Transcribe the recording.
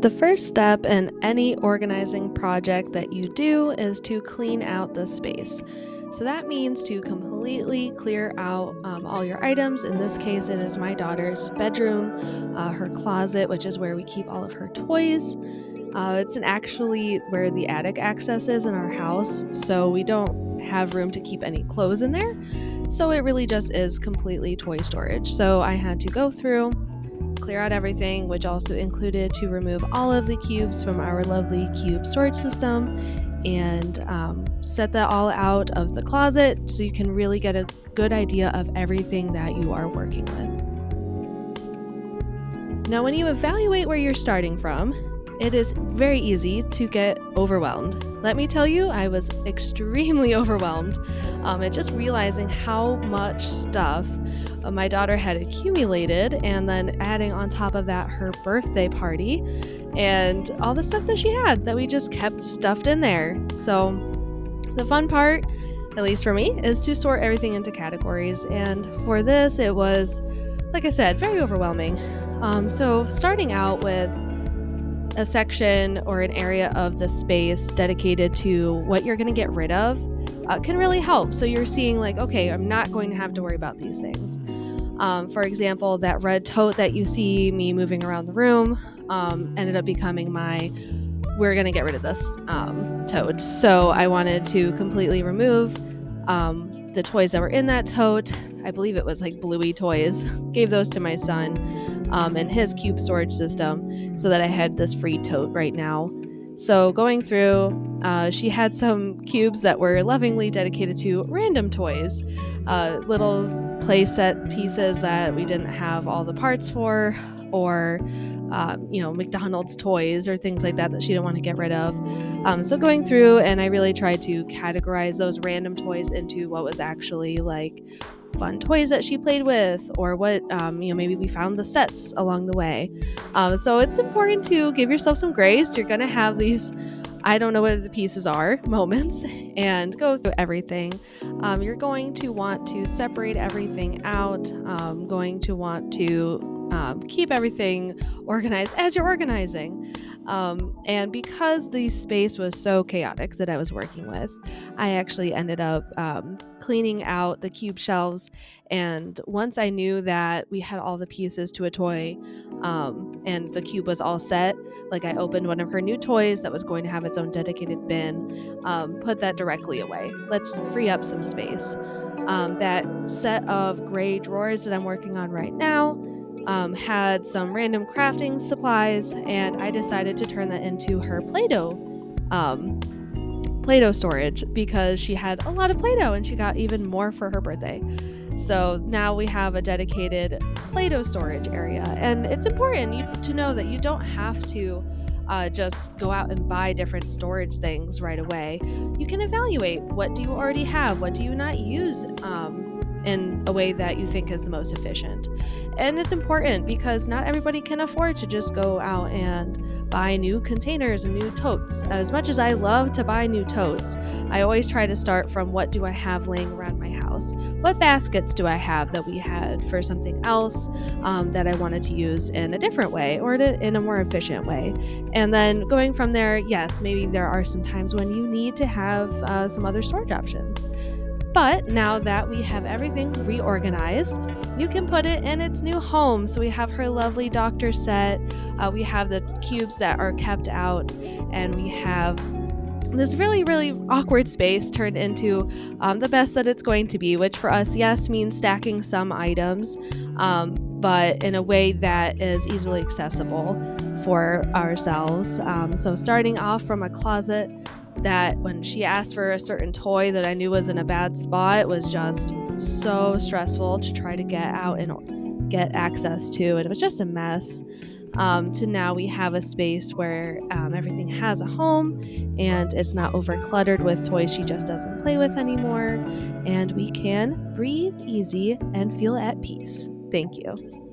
The first step in any organizing project that you do is to clean out the space. So that means to completely clear out all your items. In this case, it is my daughter's bedroom, her closet, which is where we keep all of her toys. It's actually where the attic access is in our house, so we don't have room to keep any clothes in there. So it really just is completely toy storage. So I had to go through, clear out everything, which also included to remove all of the cubes from our lovely cube storage system and set that all out of the closet so you can really get a good idea of everything that you are working with. Now, when you evaluate where you're starting from, it is very easy to get overwhelmed. Let me tell you, I was extremely overwhelmed at just realizing how much stuff my daughter had accumulated, and then adding on top of that her birthday party and all the stuff that she had that we just kept stuffed in there. So, the fun part, at least for me, is to sort everything into categories. And for this, it was, like I said, very overwhelming. So, starting out with a section or an area of the space dedicated to what you're going to get rid of can really help. So you're seeing like, okay, I'm not going to have to worry about these things. For example, that red tote that you see me moving around the room ended up becoming we're going to get rid of this tote. So I wanted to completely remove the toys that were in that tote. I believe it was like bluey toys. Gave those to my son in his cube storage system so that I had this free tote right now. So going through, she had some cubes that were lovingly dedicated to random toys, little play set pieces that we didn't have all the parts for, or McDonald's toys or things like that she didn't want to get rid of. So going through, and I really tried to categorize those random toys into what was actually like fun toys that she played with, or what maybe we found the sets along the way. So it's important to give yourself some grace. You're gonna have these I don't know what the pieces are moments and go through everything. You're going to want to separate everything out, going to want to keep everything organized as you're organizing. And because the space was so chaotic that I was working with, I actually ended up cleaning out the cube shelves. And once I knew that we had all the pieces to a toy and the cube was all set, like I opened one of her new toys that was going to have its own dedicated bin, put that directly away. Let's free up some space. That set of gray drawers that I'm working on right now had some random crafting supplies, and I decided to turn that into her Play-Doh storage because she had a lot of Play-Doh and she got even more for her birthday. So now we have a dedicated Play-Doh storage area, and it's important to know that you don't have to just go out and buy different storage things right away. You can evaluate, what do you already have, what do you not use in a way that you think is the most efficient. And it's important because not everybody can afford to just go out and buy new containers and new totes. As much as I love to buy new totes, I always try to start from, what do I have laying around my house? What baskets do I have that we had for something else that I wanted to use in a different way, or in a more efficient way? And then going from there, yes, maybe there are some times when you need to have some other storage options. But now that we have everything reorganized, you can put it in its new home. So we have her lovely doctor set, we have the cubes that are kept out, and we have this really, really awkward space turned into the best that it's going to be, which for us, yes, means stacking some items, but in a way that is easily accessible for ourselves. So starting off from a closet that when she asked for a certain toy that I knew was in a bad spot, it was just so stressful to try to get out and get access to. And it was just a mess. To now we have a space where everything has a home and it's not over cluttered with toys she just doesn't play with anymore. And we can breathe easy and feel at peace. Thank you.